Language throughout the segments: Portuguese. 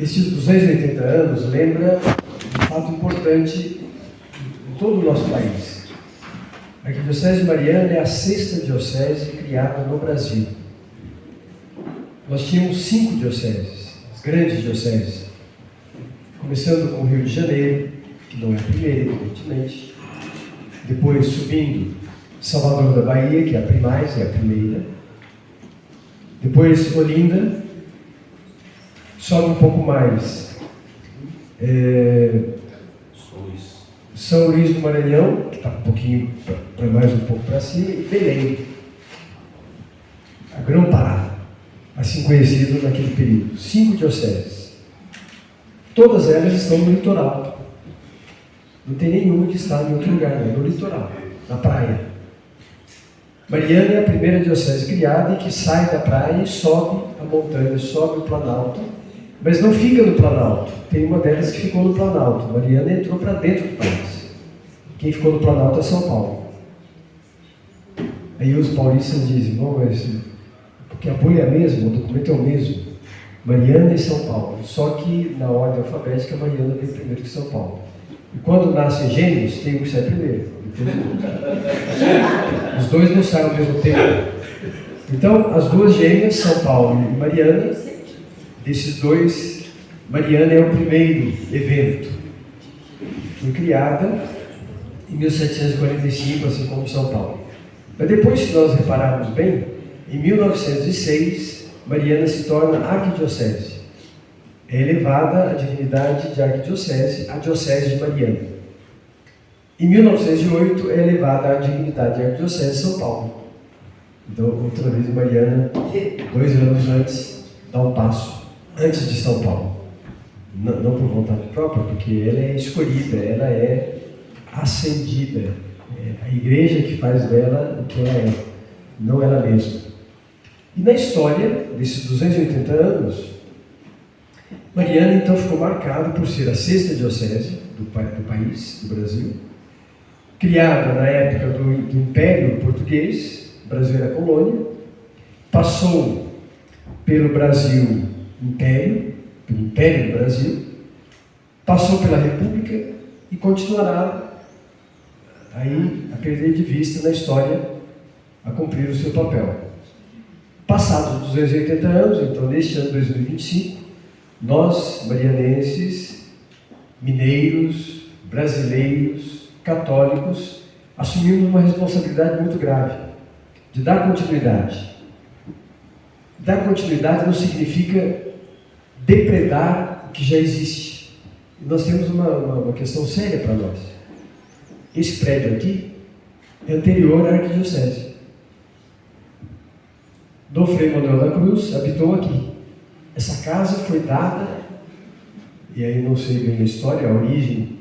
Esses 280 anos lembra um fato importante em todo o nosso país. A Arquidiocese de Mariana é a 6ª diocese criada no Brasil. Nós tínhamos 5 dioceses, as grandes dioceses, começando com o Rio de Janeiro, que não é a primeira, evidentemente, depois subindo Salvador da Bahia, que é a primaz, é a primeira, depois Olinda, sobe um pouco mais, São Luís do Maranhão, que está um pouquinho para mais um pouco para cima, e Belém, a Grão-Pará, assim conhecido naquele período. 5 dioceses. Todas elas estão no litoral. Não tem nenhuma que está em outro lugar, é no litoral, na praia. Mariana é a primeira diocese criada e que sai da praia e sobe a montanha, sobe o Planalto, mas não fica no Planalto. Tem uma delas que ficou no Planalto. Mariana entrou para dentro do país. Quem ficou no Planalto é São Paulo. Aí os paulistas dizem, bom, mas porque a bolha é a mesma, o documento é o mesmo. Mariana e São Paulo. Só que na ordem alfabética, Mariana vem primeiro que São Paulo. E quando nascem gêmeos, tem um que sai primeiro. Os dois não saem ao mesmo tempo. Então, as duas gêmeas, São Paulo e Mariana, desses dois, Mariana é o primeiro evento. Foi criada em 1745, assim como São Paulo. Mas depois, se nós repararmos bem, em 1906, Mariana se torna arquidiocese. É elevada a dignidade de arquidiocese, a diocese de Mariana. Em 1908, é elevada à dignidade de arquidiocese de São Paulo. Então, outra vez, Mariana, 2 anos antes, dá um passo antes de São Paulo. Não por vontade própria, porque ela é escolhida, ela é ascendida. É a igreja que faz dela o que ela é, não ela mesma. E na história desses 280 anos, Mariana então ficou marcada por ser a 6ª diocese do país, do Brasil, criada na época do Império Português, o Brasil era colônia, passou pelo Brasil Império, pelo Império do Brasil, passou pela República e continuará aí a perder de vista na história, a cumprir o seu papel. Passados os 280 anos, então neste ano 2025, nós, marianenses, mineiros, brasileiros, católicos, assumimos uma responsabilidade muito grave, de dar continuidade. Dar continuidade não significa depredar o que já existe. Nós temos uma questão séria para nós. Esse prédio aqui é anterior à arquidiocese. Dom Frei Manuel da Cruz habitou aqui. Essa casa foi dada, e aí não sei bem a história, a origem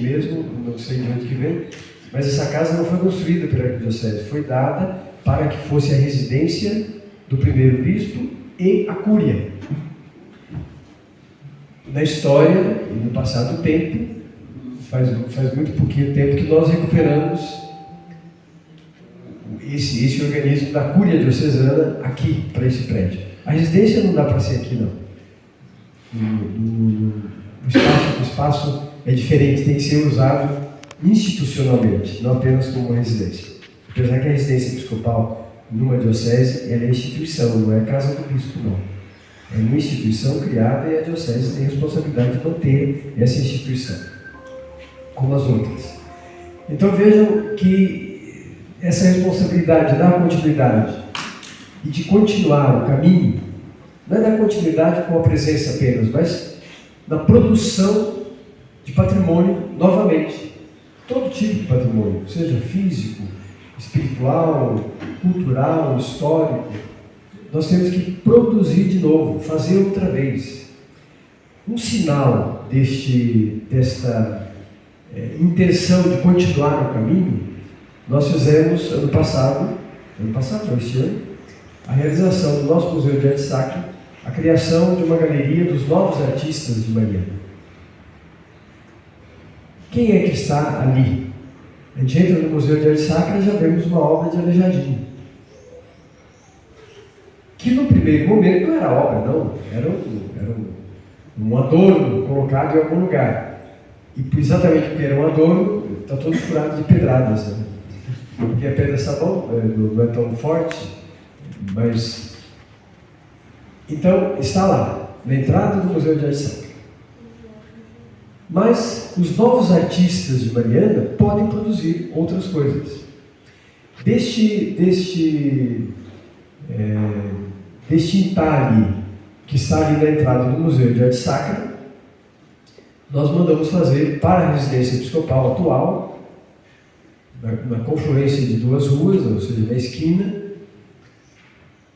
mesmo, não sei de onde que vem, mas essa casa não foi construída pela arquidiocese, foi dada para que fosse a residência do primeiro bispo e a cúria. Na história, e no passado tempo, faz muito pouquinho tempo que nós recuperamos esse organismo da cúria diocesana aqui, para esse prédio. A residência não dá para ser aqui, não. O espaço é diferente, tem que ser usado institucionalmente, não apenas como residência. Apesar que a residência episcopal numa diocese, ela é instituição, não é casa do bispo, não. É uma instituição criada e a diocese tem a responsabilidade de manter essa instituição, como as outras. Então vejam que essa responsabilidade de dar continuidade e de continuar o caminho, não é dar continuidade com a presença apenas, mas na produção de patrimônio novamente. Todo tipo de patrimônio, seja físico, espiritual, cultural, histórico, nós temos que produzir de novo, fazer outra vez. Um sinal desta intenção de continuar o caminho, nós fizemos ano passado, este ano, a realização do nosso Museu de Arte Sacra, a criação de uma galeria dos novos artistas de Mariana. Quem é que está ali? A gente entra no Museu de Arte Sacra e já vemos uma obra de Aleijadinho. que no primeiro momento não era obra, não, era um adorno colocado em algum lugar. E exatamente porque era um adorno, está todo furado de pedradas, né? Porque a pedra sabão não é tão forte, mas... Então, está lá, na entrada do Museu de Arte Sacra. Mas os novos artistas de Mariana podem produzir outras coisas. Deste entalhe que está ali na entrada do Museu de Arte Sacra, nós mandamos fazer para a residência episcopal atual, na confluência de duas ruas, ou seja, na esquina,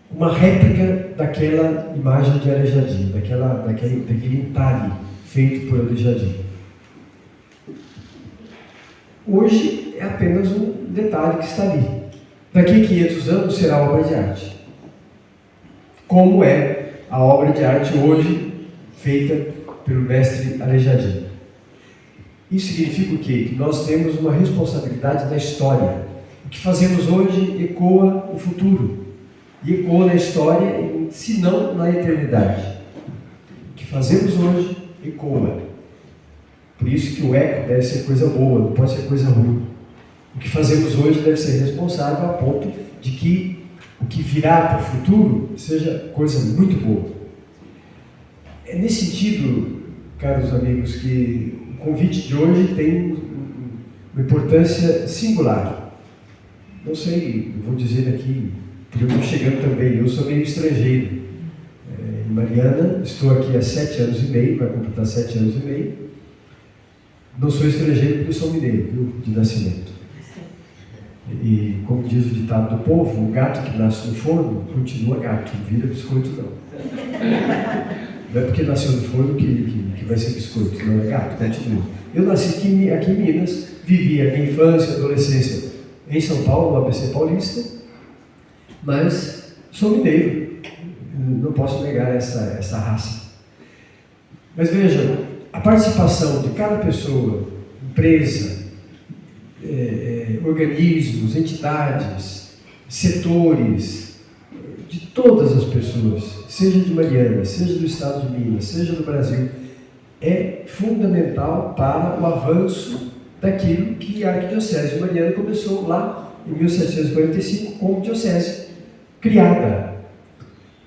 uma réplica daquela imagem de Aleijadinho, daquele entalhe feito por Aleijadinho. Hoje é apenas um detalhe que está ali. Daqui a 500 anos será obra de arte. Como é a obra de arte hoje feita pelo mestre Aleijadinho. Isso significa o quê? Que nós temos uma responsabilidade na história. O que fazemos hoje ecoa no futuro. E ecoa na história, se não na eternidade. O que fazemos hoje ecoa. Por isso que o eco deve ser coisa boa, não pode ser coisa ruim. O que fazemos hoje deve ser responsável a ponto de que o que virá para o futuro seja coisa muito boa. É nesse sentido, caros amigos, que o convite de hoje tem uma importância singular. Não sei, vou dizer aqui, porque eu estou chegando também, eu sou meio estrangeiro. Em Mariana, estou aqui há 7 anos e meio, vai completar 7 anos e meio. Não sou estrangeiro porque sou mineiro, viu, de nascimento. E, como diz o ditado do povo, o gato que nasce no forno continua gato, não vira biscoito não. Não é porque nasceu no forno que vai ser biscoito, não é gato, continua. Eu nasci aqui em Minas, vivi a minha infância, adolescência em São Paulo, no ABC Paulista, mas sou mineiro, não posso negar essa raça. Mas veja, a participação de cada pessoa, empresa, organismos, entidades, setores, de todas as pessoas, seja de Mariana, seja do estado de Minas, seja do Brasil, é fundamental para o avanço daquilo que a Arquidiocese de Mariana começou lá em 1745 como diocese criada.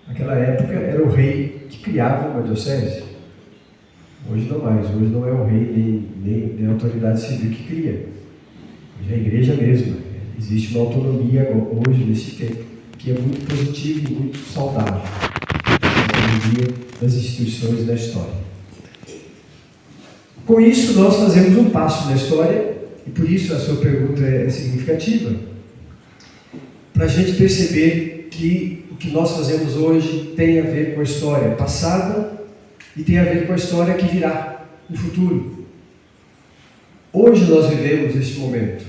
Naquela época era o rei que criava uma diocese. Hoje não mais, hoje não é o rei nem a autoridade civil que cria. Hoje é a igreja mesma. Existe uma autonomia hoje, nesse tempo, que é muito positiva e muito saudável. A autonomia das instituições da história. Com isso, nós fazemos um passo na história, e por isso a sua pergunta é significativa, para a gente perceber que o que nós fazemos hoje tem a ver com a história passada e tem a ver com a história que virá no futuro. Hoje nós vivemos este momento.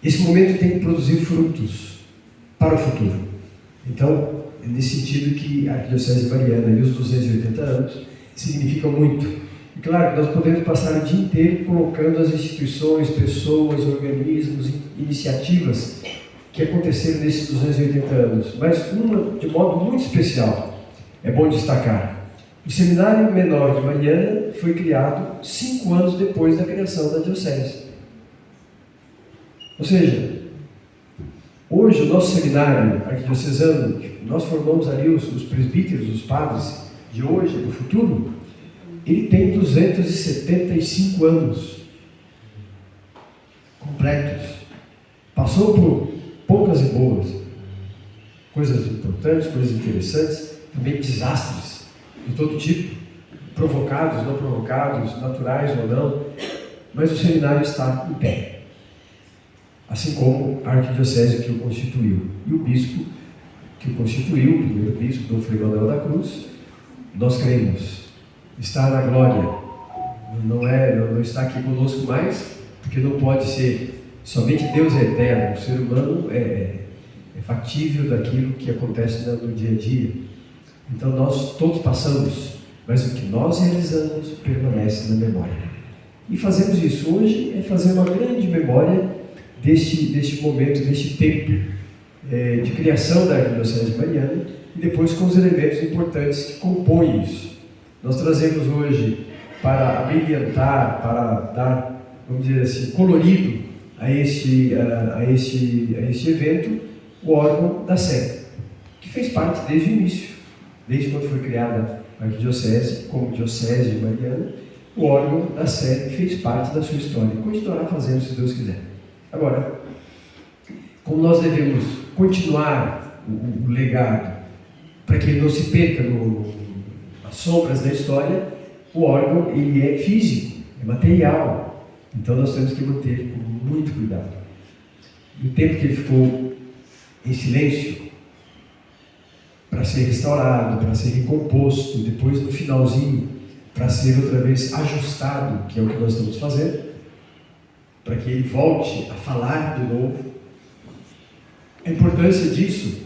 Esse momento tem que produzir frutos para o futuro. Então, é nesse sentido que a Arquidiocese Mariana e os 280 anos significam muito. E claro que nós podemos passar o dia inteiro colocando as instituições, pessoas, organismos, iniciativas que aconteceram nesses 280 anos. Mas uma de modo muito especial, é bom destacar. O Seminário Menor de Mariana foi criado 5 anos depois da criação da Diocese. Ou seja, hoje o nosso seminário arquidiocesano, nós formamos ali os presbíteros, os padres de hoje, do futuro, ele tem 275 anos completos. Passou por poucas e boas, coisas importantes, coisas interessantes, também desastres de todo tipo, provocados, não provocados, naturais ou não, mas o seminário está em pé, assim como a arquidiocese que o constituiu e o bispo que o constituiu, o primeiro bispo, Dom Frei Manuel da Cruz. Nós cremos, está na glória, não está aqui conosco mais, porque não pode ser, somente Deus é eterno, o ser humano é factível daquilo que acontece no dia a dia. Então nós todos passamos, mas o que nós realizamos permanece na memória. E fazemos isso hoje, é fazer uma grande memória deste momento, deste tempo de criação da Arquidiocese Mariana, e depois com os elementos importantes que compõem isso. Nós trazemos hoje, para abrilhantar, para dar, vamos dizer assim, colorido a este evento, o órgão da Sé, que fez parte desde o início, desde quando foi criada a arquidiocese, como diocese de Mariana. O órgão da Sé fez parte da sua história e continuará fazendo, se Deus quiser. Agora, como nós devemos continuar o legado, para que ele não se perca nas sombras da história, o órgão ele é físico, é material. Então nós temos que manter com muito cuidado. No tempo que ele ficou em silêncio, para ser restaurado, para ser recomposto, depois no finalzinho, para ser outra vez ajustado, que é o que nós estamos fazendo, para que ele volte a falar de novo. A importância disso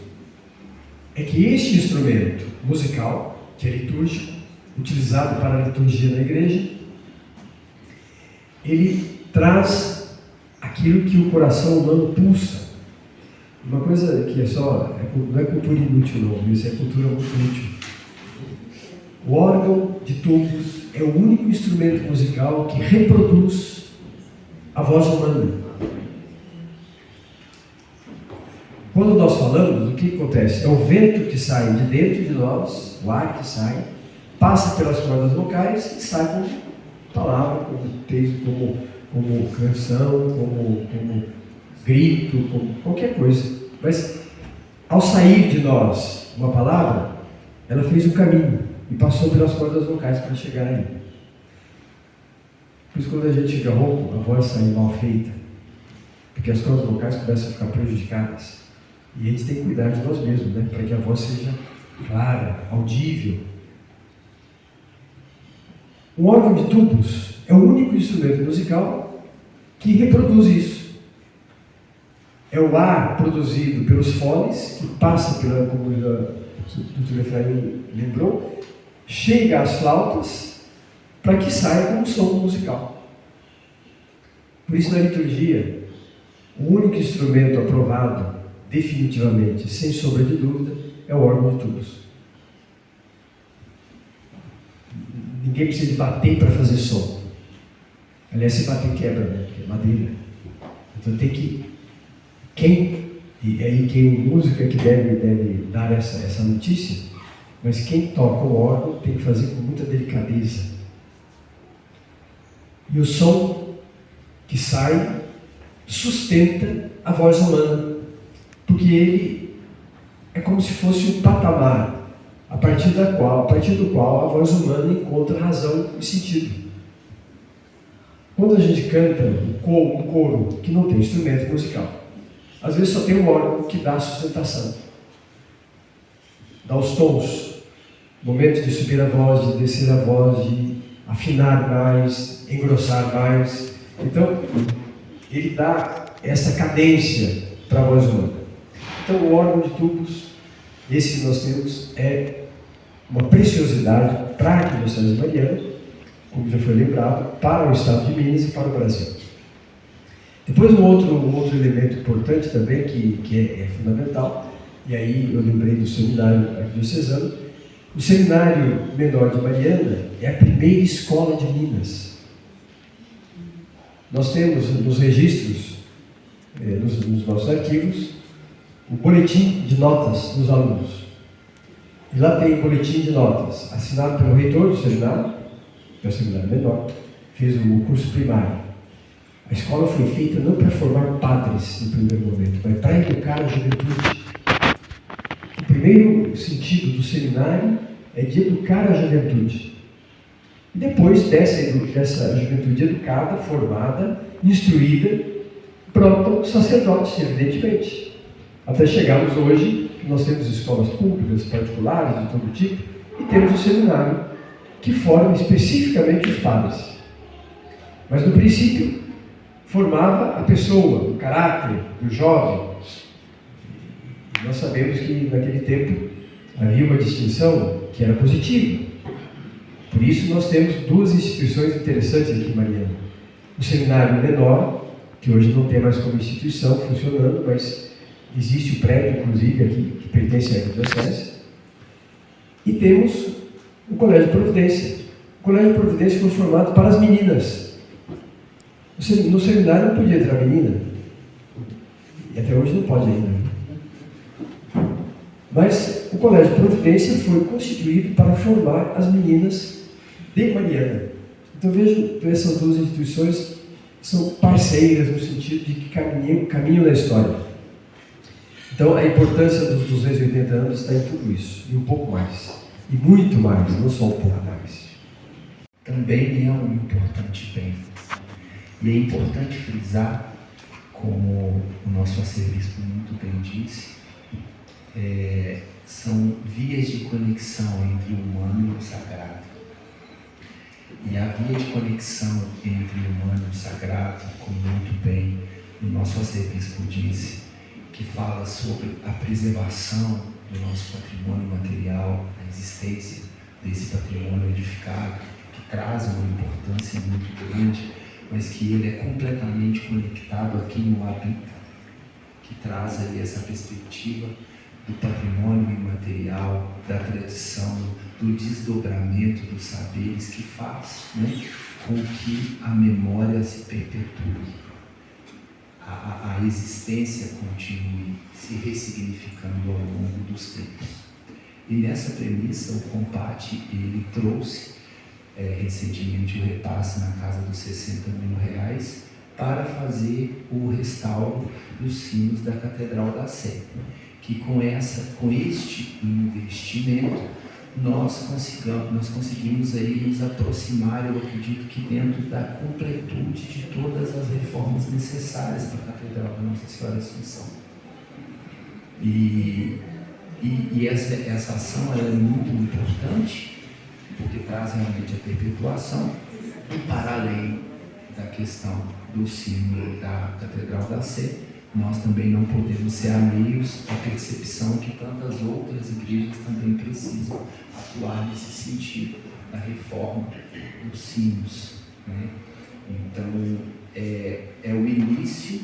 é que este instrumento musical, que é litúrgico, utilizado para a liturgia na igreja, ele traz aquilo que o coração humano pulsa. Uma coisa que não é cultura inútil não, isso é cultura muito útil. O órgão de tubos é o único instrumento musical que reproduz a voz humana. Quando nós falamos, o que acontece? É o vento que sai de dentro de nós, o ar que sai, passa pelas cordas vocais e sai como palavra, como texto, como canção, como grito, como qualquer coisa. Mas, ao sair de nós uma palavra, ela fez um caminho e passou pelas cordas vocais para chegar aí. Por isso, quando a gente fica rouco, a voz sai mal feita, porque as cordas vocais começam a ficar prejudicadas. E a gente tem que cuidar de nós mesmos, né? Para que a voz seja clara, audível. Um órgão de tubos é o único instrumento musical que reproduz isso. É o ar produzido pelos fones, que passa pela, como o Dr. Efraim lembrou, chega às flautas, para que saia como som musical. Por isso, na liturgia, o único instrumento aprovado definitivamente, sem sombra de dúvida, é o órgão de tubos. Ninguém precisa de bater para fazer som. Aliás, se bater quebra, né? Porque é madeira. Então tem que... E aí quem música que deve dar essa notícia, mas quem toca o órgão tem que fazer com muita delicadeza. E o som que sai sustenta a voz humana, porque ele é como se fosse um patamar a partir do qual a voz humana encontra razão e sentido. Quando a gente canta um coro que não tem instrumento musical, às vezes só tem um órgão que dá sustentação, dá os tons, momento de subir a voz, de descer a voz, de afinar mais, engrossar mais. Então, ele dá essa cadência para a voz humana. Então, o órgão de tubos, esse que nós temos, é uma preciosidade para a Arquidiocese Mariana, como já foi lembrado, para o Estado de Minas e para o Brasil. Depois, um outro elemento importante também, que é fundamental, e aí eu lembrei do seminário arquidiocesano. O Seminário Menor de Mariana é a primeira escola de Minas. Nós temos nos registros, nos nossos arquivos, o boletim de notas dos alunos. E lá tem o boletim de notas, assinado pelo reitor do seminário, que é o Seminário Menor, fez o curso primário. A escola foi feita não para formar padres no primeiro momento, mas para educar a juventude. O primeiro sentido do seminário é de educar a juventude. E depois dessa juventude educada, formada, instruída, brotam sacerdotes, evidentemente. Até chegarmos hoje, que nós temos escolas públicas, particulares, de todo tipo, e temos o seminário, que forma especificamente os padres. Mas no princípio, formava a pessoa, o caráter do jovem. E nós sabemos que naquele tempo havia uma distinção que era positiva. Por isso nós temos duas instituições interessantes aqui em Mariana. O Seminário Menor, que hoje não tem mais como instituição funcionando, mas existe o prédio, inclusive, aqui, que pertence à Arquidiocese, E temos o Colégio Providência. O Colégio Providência foi formado para as meninas. No seminário não podia entrar menina. E até hoje não pode ainda. Mas o Colégio Providência foi constituído para formar as meninas de Mariana. Então vejo que essas duas instituições são parceiras no sentido de que caminham na história. Então a importância dos 280 anos está em tudo isso, e um pouco mais. E muito mais, não só um pouco mais. Também é um importante bem. E é importante frisar, como o nosso arcebispo muito bem disse, são vias de conexão entre o humano e o sagrado. E a via de conexão entre o humano e o sagrado, como muito bem o nosso arcebispo disse, que fala sobre a preservação do nosso patrimônio material, a existência desse patrimônio edificado, que traz uma importância muito grande, mas que ele é completamente conectado aqui no Habita, que traz aí essa perspectiva do patrimônio imaterial, da tradição, do desdobramento dos saberes que faz, né, com que a memória se perpetue, a existência continue se ressignificando ao longo dos tempos. E nessa premissa, o Compate, ele trouxe recentemente o repasse na casa dos R$60 mil para fazer o restauro dos sinos da Catedral da Sé, que com este investimento nós conseguimos aí nos aproximar, eu acredito que dentro da completude de todas as reformas necessárias para a Catedral da Nossa Senhora da Assunção. E essa ação ela é muito importante, porque traz realmente a perpetuação, e para além da questão do símbolo da Catedral da Sé, nós também não podemos ser alheios à percepção que tantas outras igrejas também precisam atuar nesse sentido, da reforma dos sinos, né? Então, é o início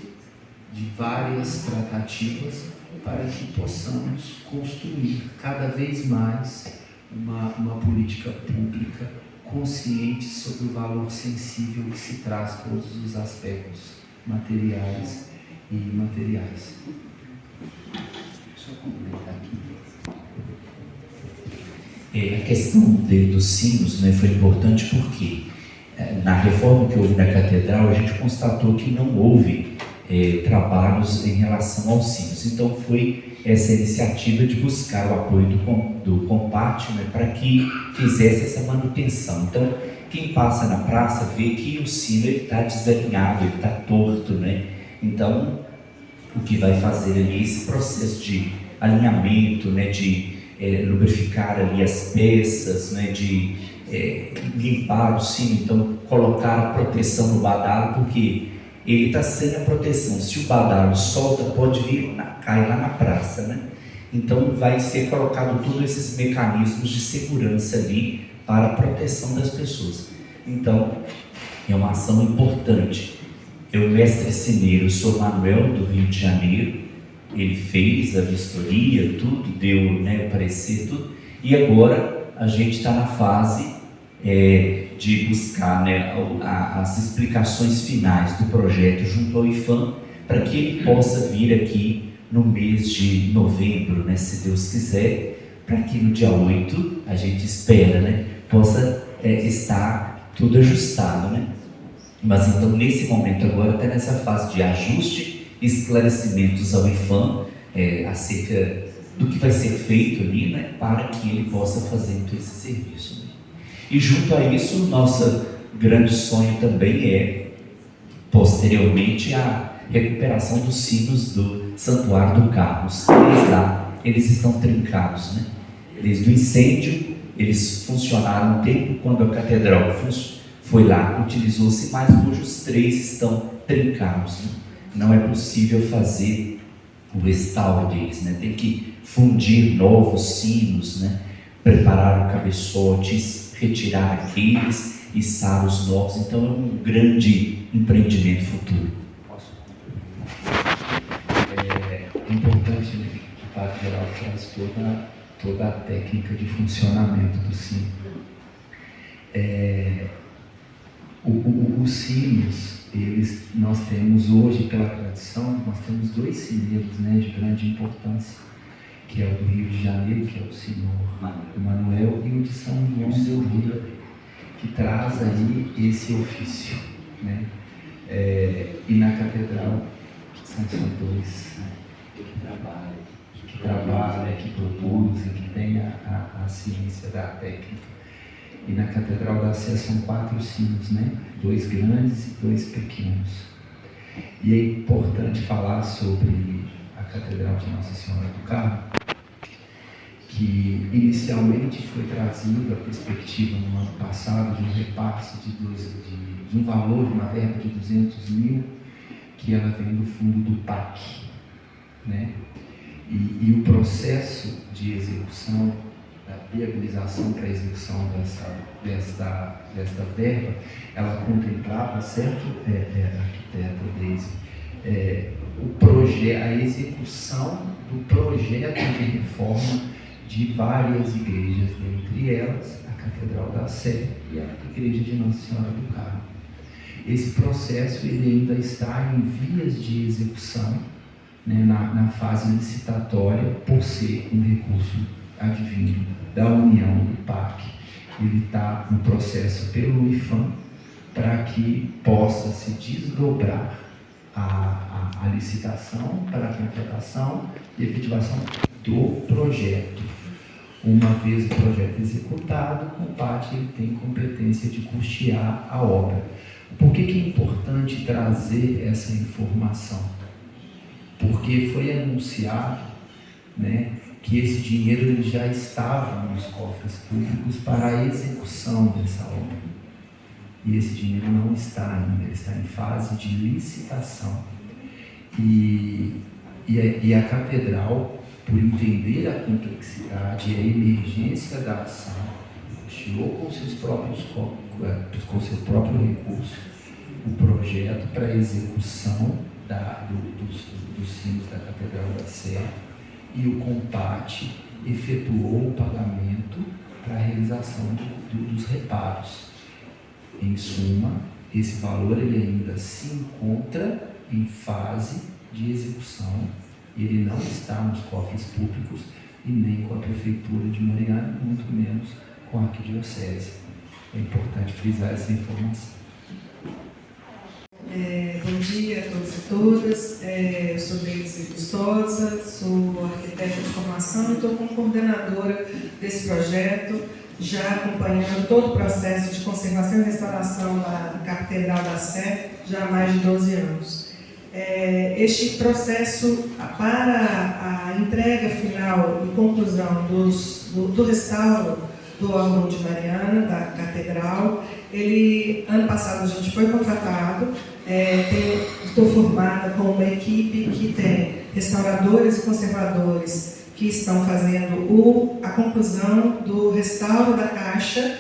de várias tratativas para que possamos construir cada vez mais uma política pública consciente sobre o valor sensível que se traz todos os aspectos materiais e imateriais. Deixa eu complementar aqui. A questão dos sinos, né, foi importante porque na reforma que houve na catedral a gente constatou que não houve trabalhos em relação aos sinos. Então foi essa iniciativa de buscar o apoio do Compate, né, para que fizesse essa manutenção. Então quem passa na praça vê que o sino está desalinhado, ele está torto, né? Então, o que vai fazer ali é esse processo de alinhamento, né, de lubrificar ali as peças, né, de limpar o sino, então colocar a proteção no badalo, porque ele está sem a proteção. Se o badalo solta, pode vir, cai lá na praça, né? Então vai ser colocado todos esses mecanismos de segurança ali para a proteção das pessoas. Então, é uma ação importante. O mestre cineiro, o Sr. Manuel, do Rio de Janeiro, ele fez a vistoria, tudo, deu, né, o parecer, tudo, e agora a gente está na fase de buscar, né, as explicações finais do projeto junto ao IFAM, para que ele possa vir aqui no mês de novembro, né, se Deus quiser, para que no dia 8, a gente espera, né, possa estar tudo ajustado, né? Mas então nesse momento agora está nessa fase de ajuste, esclarecimentos ao IFAM acerca do que vai ser feito ali, né, para que ele possa fazer todo esse serviço, né? E junto a isso, nosso grande sonho também é, posteriormente, a recuperação dos sinos do Santuário do Carmo. Os três lá, eles estão trincados, né? Desde o incêndio, eles funcionaram um tempo, quando a catedral foi lá, utilizou-se, mas hoje os três estão trincados, né? Não é possível fazer o restauro deles, né? Tem que fundir novos sinos, né? Preparar o cabeçote, retirar aqueles, içar os novos. Então é um grande empreendimento futuro. É importante, né, que o Padre Geraldo traz toda toda a técnica de funcionamento do sino. Os sinos, nós temos hoje, pela tradição, nós temos 2 sineiros, né, de grande importância, que é o do Rio de Janeiro, que é o Senhor Manuel, e o de São João del Rei, que traz aí esse ofício, né? E na catedral são 2, né, que trabalham, que produzem, que têm a ciência da técnica. E na Catedral da Sé são 4 sinos, né? 2 grandes e 2 pequenos. E é importante falar sobre a Catedral de Nossa Senhora do Carmo, que inicialmente foi trazido a perspectiva no ano passado de um repasse de um valor, de uma verba de 200 mil, que ela vem do fundo do PAC, né? E o processo de execução, da viabilização para a execução desta verba, ela contemplava, certo, arquiteta Deise, a execução do projeto de reforma de várias igrejas, dentre elas a Catedral da Sé e a Igreja de Nossa Senhora do Carmo. Esse processo ele ainda está em vias de execução, né, na fase licitatória, por ser um recurso advindo da união do PAC. Ele está no processo pelo IFAM para que possa se desdobrar a licitação para a contratação e efetivação do projeto. Uma vez o projeto executado, o PAC ele tem competência de custear a obra. Por que é importante trazer essa informação? Porque foi anunciado, né, que esse dinheiro ele já estava nos cofres públicos para a execução dessa obra. E esse dinheiro não está ainda, ele está em fase de licitação. E a catedral, por entender a complexidade e a emergência da ação, custeou com seu próprio recurso o projeto para a execução dos sinos da Catedral da Sé, e o CONPAT efetuou o pagamento para a realização dos reparos. Em suma, esse valor ele ainda se encontra em fase de execução, e ele não está nos cofres públicos e nem com a Prefeitura de Mariana, muito menos com a Arquidiocese. É importante frisar essa informação. Bom dia a todos e todas. Eu sou Deise Custosa, sou arquiteta de formação e estou como coordenadora desse projeto, já acompanhando todo o processo de conservação e restauração da Catedral da Sé já há mais de 12 anos. Este processo para a entrega final e conclusão do restauro do órgão de Mariana, da Catedral, ano passado a gente foi contratado, estou formada com uma equipe que tem restauradores e conservadores que estão fazendo a conclusão do restauro da caixa,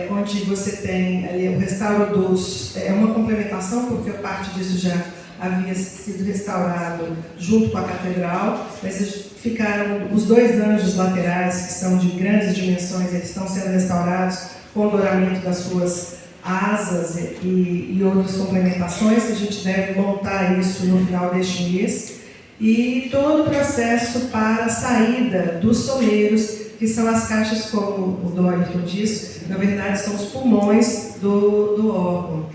onde você tem ali o restauro é uma complementação, porque parte disso já havia sido restaurado junto com a catedral, mas ficaram os 2 anjos laterais, que são de grandes dimensões, eles estão sendo restaurados com o douramento das suas asas e outras complementações. A gente deve montar isso no final deste mês. E todo o processo para a saída dos soleiros, que são as caixas, como o Doriton disse, na verdade são os pulmões do órgão.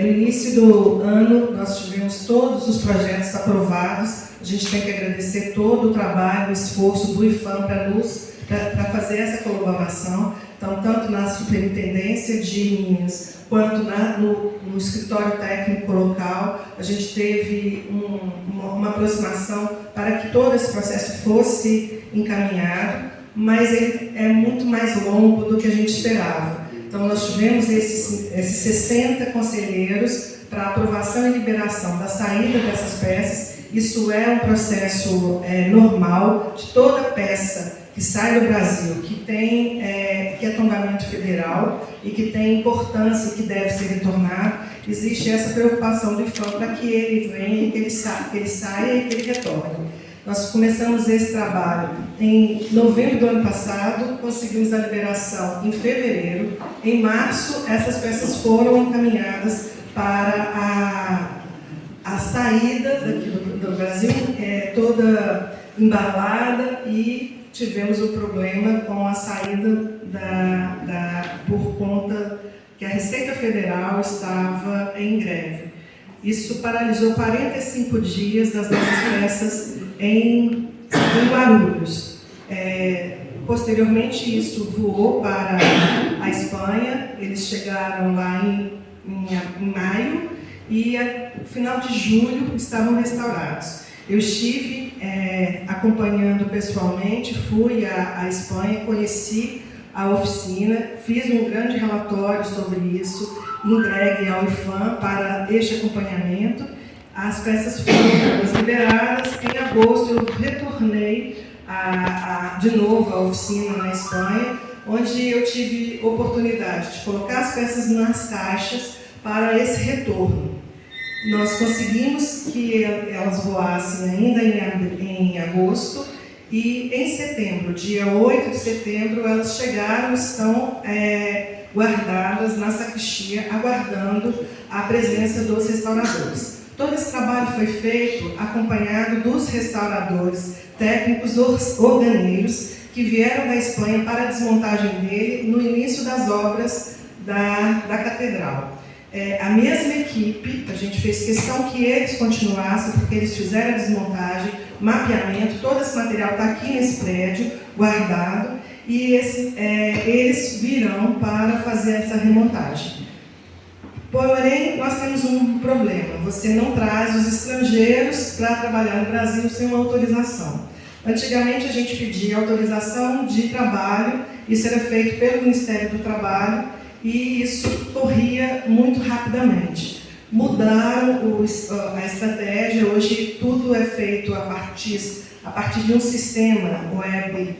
No início do ano, nós tivemos todos os projetos aprovados. A gente tem que agradecer todo o trabalho, o esforço do IFAM para fazer essa colaboração. Então, tanto na superintendência de Minas, quanto no escritório técnico local, a gente teve uma aproximação para que todo esse processo fosse encaminhado, mas ele é muito mais longo do que a gente esperava. Então, nós tivemos esses 60 conselheiros para aprovação e liberação da saída dessas peças. Isso é um processo normal de toda peça que sai do Brasil, que é tombamento federal e que tem importância e que deve ser retornado. Existe essa preocupação do IFAM para que ele venha, que ele saia e que ele retorne. Nós começamos esse trabalho em novembro do ano passado, conseguimos a liberação em fevereiro. Em março, essas peças foram encaminhadas para a saída daqui do Brasil, toda embalada, e tivemos o problema com a saída por conta que a Receita Federal estava em greve. Isso paralisou 45 dias das nossas peças em Guarulhos. Posteriormente, isso voou para a Espanha, eles chegaram lá em maio, e no final de julho estavam restaurados. Eu estive acompanhando pessoalmente, fui à Espanha, conheci a oficina, fiz um grande relatório sobre isso, entregue ao IFAM para este acompanhamento. As peças foram todas liberadas. Em agosto eu retornei de novo à oficina na Espanha, onde eu tive oportunidade de colocar as peças nas caixas para esse retorno. Nós conseguimos que elas voassem ainda em agosto, e em setembro, dia 8 de setembro, elas chegaram, estão guardadas na sacristia, aguardando a presença dos restauradores. Todo esse trabalho foi feito acompanhado dos restauradores, técnicos organeiros, que vieram da Espanha para a desmontagem dele no início das obras da catedral. A mesma equipe, a gente fez questão que eles continuassem, porque eles fizeram a desmontagem, mapeamento, todo esse material está aqui nesse prédio, guardado, e eles virão para fazer essa remontagem. Porém, nós temos um problema: você não traz os estrangeiros para trabalhar no Brasil sem uma autorização. Antigamente a gente pedia autorização de trabalho, isso era feito pelo Ministério do Trabalho, e isso corria muito rapidamente. Mudaram a estratégia, hoje tudo é feito a partir de um sistema web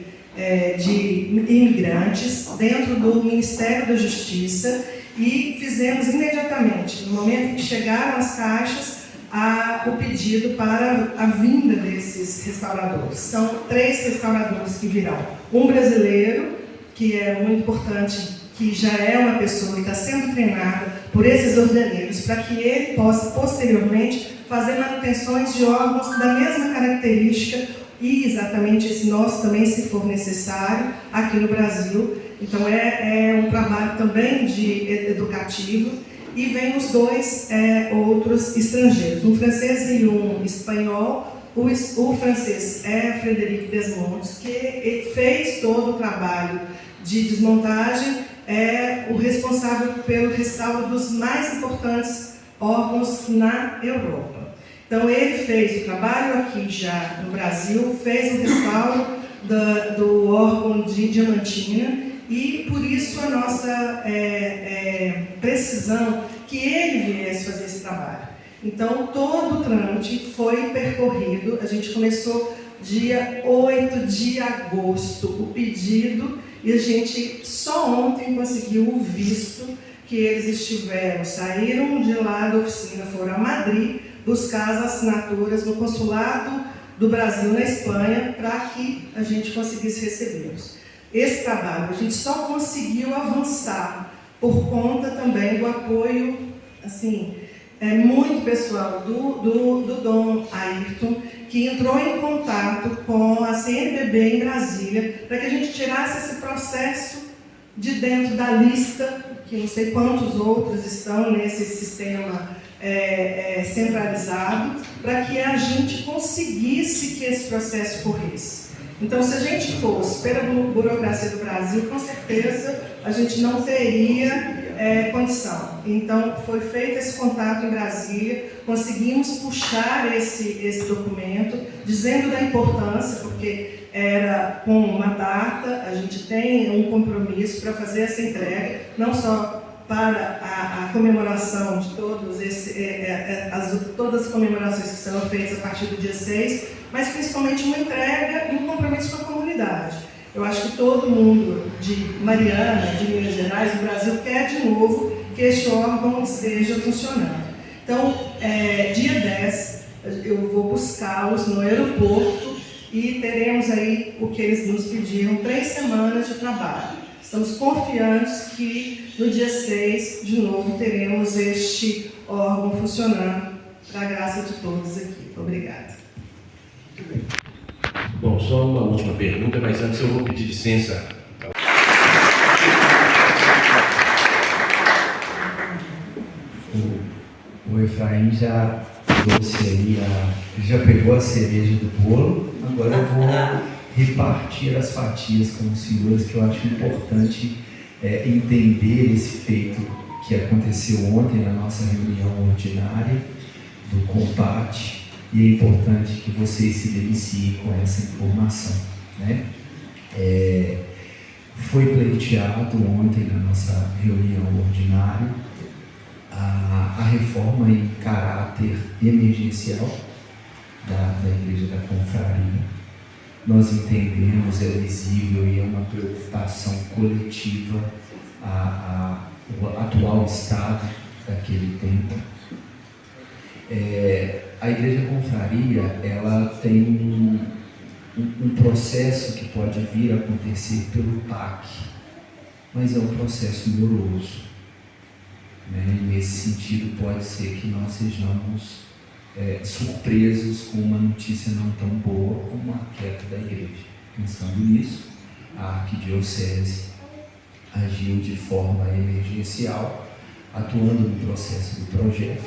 de imigrantes dentro do Ministério da Justiça, e fizemos imediatamente, no momento em que chegaram as caixas, o pedido para a vinda desses restauradores. São 3 restauradores que virão. Um brasileiro, que é muito importante, que já é uma pessoa que está sendo treinada por esses organeiros, para que ele possa, posteriormente, fazer manutenções de órgãos da mesma característica, e exatamente esse nosso também, se for necessário, aqui no Brasil. Então, é um trabalho também educativo, e vem os 2 outros estrangeiros, um francês e um espanhol. O francês é Frederic Desmontes, que fez todo o trabalho de desmontagem, é o responsável pelo restauro dos mais importantes órgãos na Europa. Então, ele fez o trabalho aqui já no Brasil, fez o restauro do órgão de Diamantina, e por isso a nossa precisão que ele viesse fazer esse trabalho. Então, todo o trâmite foi percorrido. A gente começou dia 8 de agosto o pedido, e a gente só ontem conseguiu o visto, que eles saíram de lá da oficina, foram a Madrid buscar as assinaturas no Consulado do Brasil na Espanha, para que a gente conseguisse recebê-los. Esse trabalho a gente só conseguiu avançar por conta também do apoio, assim, muito pessoal do Dom Ayrton, que entrou em contato com a CNBB em Brasília, para que a gente tirasse esse processo de dentro da lista, que não sei quantos outros estão nesse sistema centralizado, para que a gente conseguisse que esse processo corresse. Então, se a gente fosse pela burocracia do Brasil, com certeza a gente não teria condição. Então, foi feito esse contato em Brasília, conseguimos puxar esse documento, dizendo da importância, porque era com uma data, a gente tem um compromisso para fazer essa entrega, não só para a comemoração de todas as comemorações que serão feitas a partir do dia 6, mas principalmente uma entrega e um compromisso com a comunidade. Eu acho que todo mundo de Mariana, de Minas Gerais, do Brasil, quer de novo que este órgão esteja funcionando. Então, dia 10, eu vou buscá-los no aeroporto e teremos aí o que eles nos pediram, 3 semanas de trabalho. Estamos confiantes que no dia 6, de novo, teremos este órgão funcionando para a graça de todos aqui. Obrigada. Bom, só uma última pergunta, mas antes eu vou pedir licença. O Efraim já trouxe aí, já pegou a cereja do bolo, agora eu vou repartir as fatias com os senhores, que eu acho importante entender esse feito que aconteceu ontem na nossa reunião ordinária do combate, e é importante que vocês se deliciem com essa informação, né? Foi pleiteado ontem na nossa reunião ordinária a reforma em caráter emergencial da Igreja da Confraria. Nós entendemos, é visível e é uma preocupação coletiva o atual estado daquele tempo. A Igreja Confraria, ela tem um processo que pode vir a acontecer pelo PAC, mas é um processo moroso, né? E nesse sentido pode ser que nós sejamos surpresos com uma notícia não tão boa como a queda da igreja. Pensando nisso, a Arquidiocese agiu de forma emergencial, atuando no processo do projeto.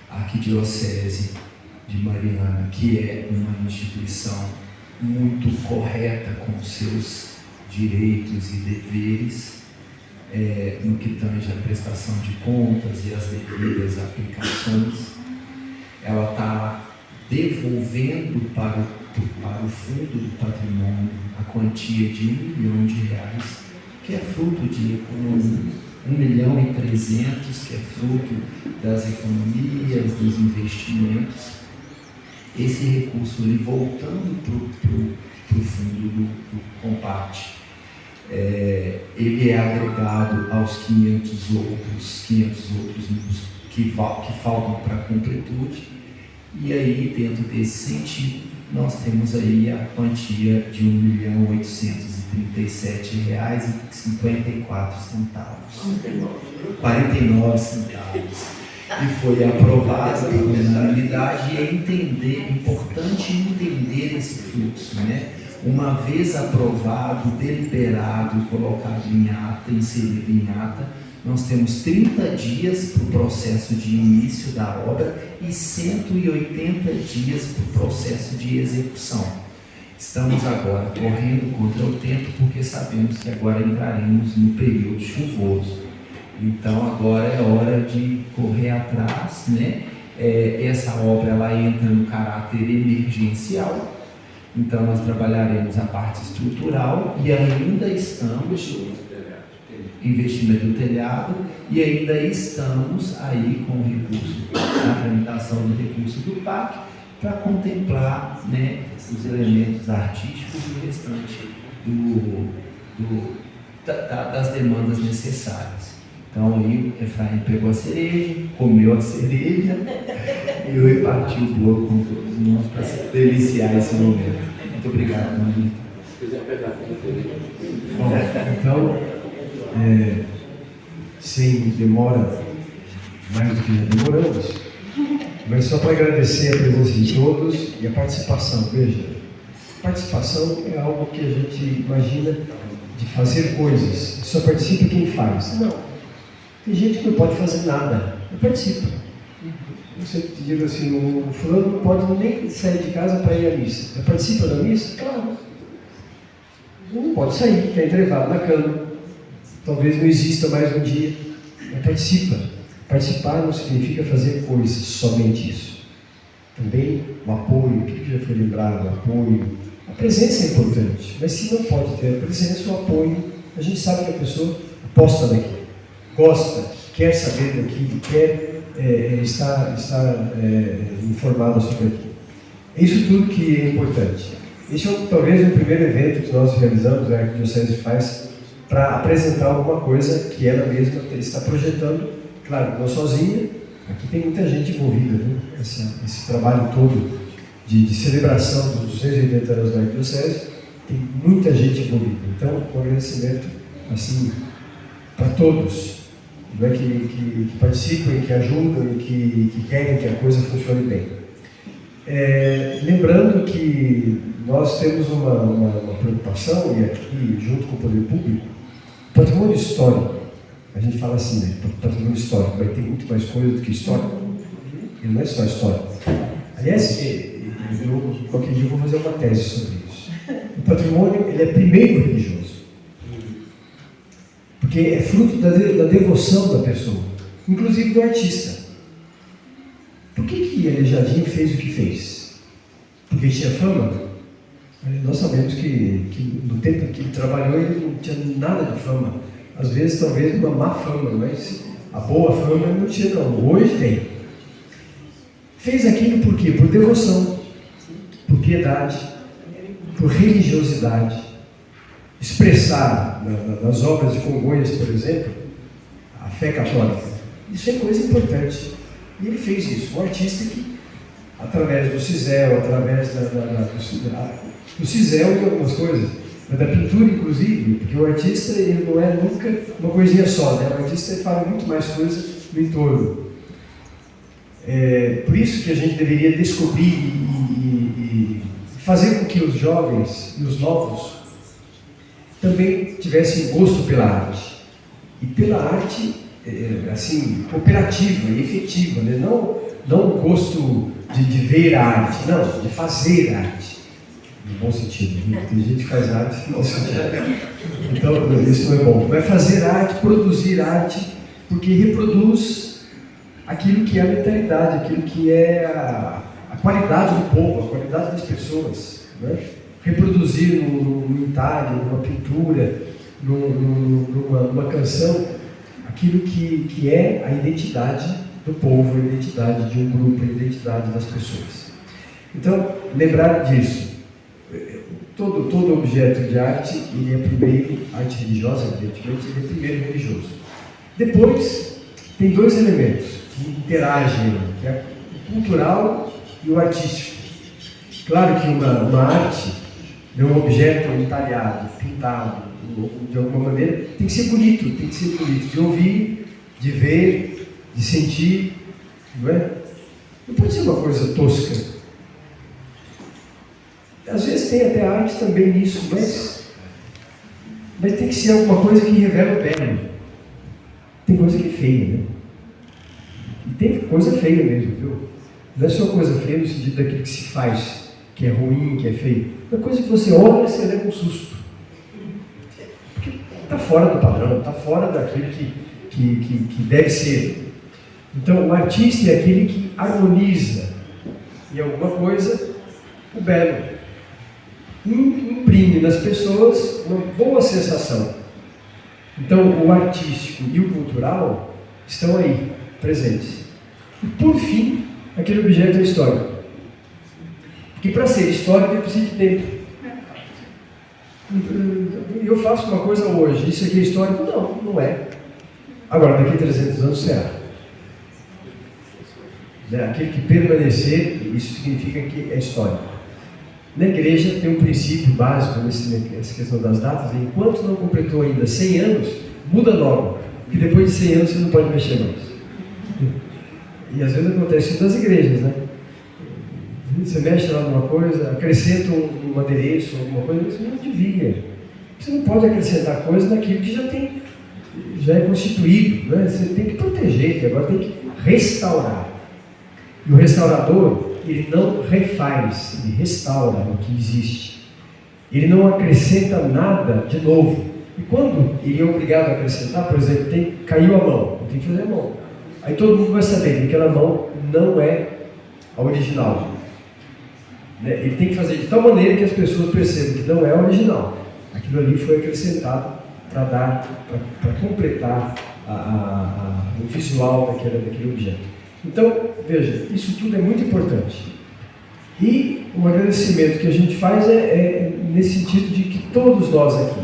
A Arquidiocese de Mariana, que é uma instituição muito correta com seus direitos e deveres, no que tange a prestação de contas e as devidas aplicações, ela está devolvendo para o Fundo do Patrimônio a quantia de R$1 milhão, que é fruto de economia, 1.300.000, que é fruto das economias, dos investimentos. Esse recurso ele voltando para o fundo do combate, ele é agregado aos 500 outros que faltam para a completude, e aí dentro desse sentido nós temos aí a quantia de R$1.837,54, 49 centavos, que foi aprovado por unanimidade. E é importante entender esse fluxo, né? Uma vez aprovado, deliberado e colocado em ata, inserido em ata, nós temos 30 dias para o processo de início da obra e 180 dias para o processo de execução. Estamos agora correndo contra o tempo, porque sabemos que agora entraremos no período chuvoso. Então agora é hora de correr atrás, né? Essa obra ela entra no caráter emergencial. Então nós trabalharemos a parte estrutural e ainda estamos investimento do telhado, e ainda estamos aí com o recurso, a tramitação do recurso do PAC, para contemplar, né, os elementos artísticos e o restante das demandas necessárias. Então aí o Efraim pegou a cereja, comeu a cereja e eu reparti o bolo com todos nós para se deliciar esse momento. Muito obrigado, Marita. Então, sem demora, mais do que já demoramos, mas só para agradecer a presença de todos e a participação. Veja, participação é algo que a gente imagina de fazer coisas, só participa quem faz. Não, tem gente que não pode fazer nada, não participa. Você diz assim, o fulano não pode nem sair de casa para ir à missa. Mas participa da missa? Claro. Não pode sair, está entrevado na cama. Talvez não exista mais um dia, mas participa. Participar não significa fazer coisas, somente isso. Também o apoio, o que já foi lembrado, o apoio. A presença é importante, mas se não pode ter a presença, o apoio, a gente sabe que a pessoa aposta naquilo, gosta, quer saber daquilo, quer estar informada sobre aquilo. É isso tudo que é importante. Esse é talvez o primeiro evento que nós realizamos, a Arquidiocese faz, para apresentar alguma coisa que ela mesma está projetando, claro, não sozinha, aqui tem muita gente envolvida, né? Esse trabalho todo de celebração dos 280 anos da Arquidiocese, tem muita gente envolvida. Então, um agradecimento assim, para todos, não é, que participam, que ajudam e que querem que a coisa funcione bem. Lembrando que nós temos uma preocupação, e aqui, junto com o poder público, patrimônio histórico. A gente fala assim, né? Patrimônio histórico, vai ter muito mais coisa do que história. Ele não é só história. Aliás, qualquer dia eu vou fazer uma tese sobre isso. O patrimônio, ele é primeiro religioso. Porque é fruto da devoção da pessoa, inclusive do artista. Por que Aleijadinho fez o que fez? Porque tinha fama? Nós sabemos que no tempo que ele trabalhou, ele não tinha nada de fama. Às vezes, talvez, uma má fama, mas a boa fama ele não tinha, não. Hoje tem. Fez aquilo por quê? Por devoção, por piedade, por religiosidade. Expressar nas obras de Congonhas, por exemplo, a fé católica. Isso é coisa importante. E ele fez isso. Um artista que, através do cisel, através do cisel e algumas coisas, mas da pintura, inclusive, porque o artista ele não é nunca uma coisinha só, né? O artista faz muito mais coisas no entorno. Por isso que a gente deveria descobrir e fazer com que os jovens e os novos também tivessem gosto pela arte. E pela arte, assim, cooperativa e efetiva, né? Não o gosto de ver a arte, não, de fazer arte. No bom sentido, né? Tem gente que faz arte no mau sentido. Então, isso não é bom. Vai fazer arte, produzir arte, porque reproduz aquilo que é a mentalidade, aquilo que é a qualidade do povo, a qualidade das pessoas, né? Reproduzir num entalhe, numa pintura, numa canção, aquilo que é a identidade do povo, a identidade de um grupo, a identidade das pessoas. Então, lembrar disso. Todo objeto de arte, ele é primeiro, arte religiosa, evidentemente, ele é primeiro religioso. Depois, tem dois elementos que interagem, que é o cultural e o artístico. Claro que uma arte, um objeto entalhado, pintado, de alguma maneira, tem que ser bonito, de ouvir, de ver, de sentir, não é? Não pode ser uma coisa tosca. Às vezes tem até arte também nisso, mas tem que ser alguma coisa que revela o belo. Tem coisa que é feia, né? E tem coisa feia mesmo, viu? Não é só coisa feia no sentido daquilo que se faz, que é ruim, que é feio. É coisa que você olha e você leva um susto. Porque está fora do padrão, está fora daquilo que deve ser. Então, o artista é aquele que harmoniza em alguma coisa o belo. Imprime nas pessoas uma boa sensação. Então, o artístico e o cultural estão aí, presentes. E, por fim, aquele objeto é histórico. Porque para ser histórico é preciso de tempo. Eu faço uma coisa hoje, isso aqui é histórico? Não é. Agora, daqui a 300 anos será. Aquele que permanecer, isso significa que é histórico. Na igreja tem um princípio básico nessa questão das datas, enquanto não completou ainda 100 anos, muda logo, porque depois de 100 anos você não pode mexer mais. E às vezes acontece isso nas igrejas, né? Você mexe lá numa coisa, acrescenta um adereço, alguma coisa, você não devia. Você não pode acrescentar coisa naquilo que já é constituído, né? Você tem que proteger, que agora tem que restaurar. E o restaurador, ele não refaz, ele restaura o que existe. Ele não acrescenta nada de novo. E quando ele é obrigado a acrescentar, por exemplo, caiu a mão, tem que fazer a mão. Aí todo mundo vai saber que aquela mão não é a original. Ele tem que fazer de tal maneira que as pessoas percebam que não é a original. Aquilo ali foi acrescentado para completar o visual daquele objeto. Então, veja, isso tudo é muito importante. E o agradecimento que a gente faz é nesse sentido de que todos nós aqui,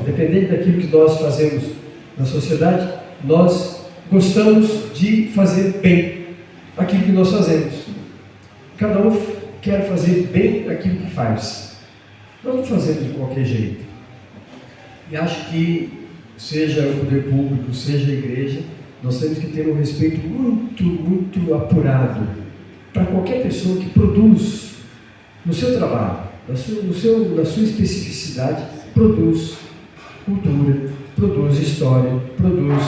independente daquilo que nós fazemos na sociedade, nós gostamos de fazer bem aquilo que nós fazemos. Cada um quero fazer bem aquilo que faz. Nós não fazemos de qualquer jeito. E acho que, seja o poder público, seja a igreja, nós temos que ter um respeito muito, muito apurado para qualquer pessoa que produz no seu trabalho, na sua especificidade, produz cultura, produz história, produz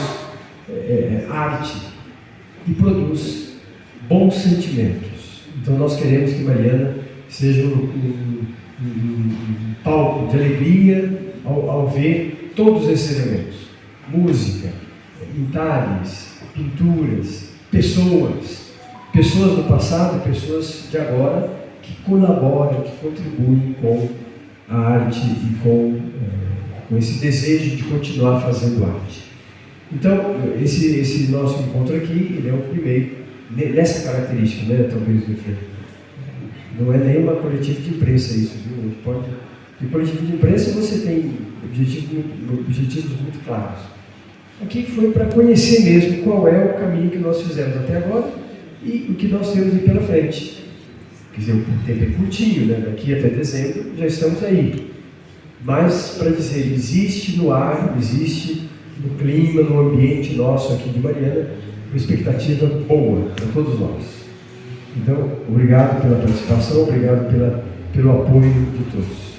arte e produz bons sentimentos. Então nós queremos que Mariana seja um palco de alegria ao ver todos esses elementos: música, entalhes, pinturas, pessoas do passado e pessoas de agora que colaboram, que contribuem com a arte e com esse desejo de continuar fazendo arte. Então, esse nosso encontro aqui, ele é o primeiro, nessa característica, né, talvez, não é nenhuma coletiva de imprensa isso, viu? Em coletivo de imprensa você tem objetivos muito claros. Aqui foi para conhecer mesmo qual é o caminho que nós fizemos até agora e o que nós temos aí pela frente. Quer dizer, o tempo é curtinho, né? Daqui até dezembro já estamos aí. Mas, para dizer, existe no ar, existe no clima, no ambiente nosso aqui de Mariana, uma expectativa boa para todos nós. Então, obrigado pela participação, obrigado pelo apoio de todos.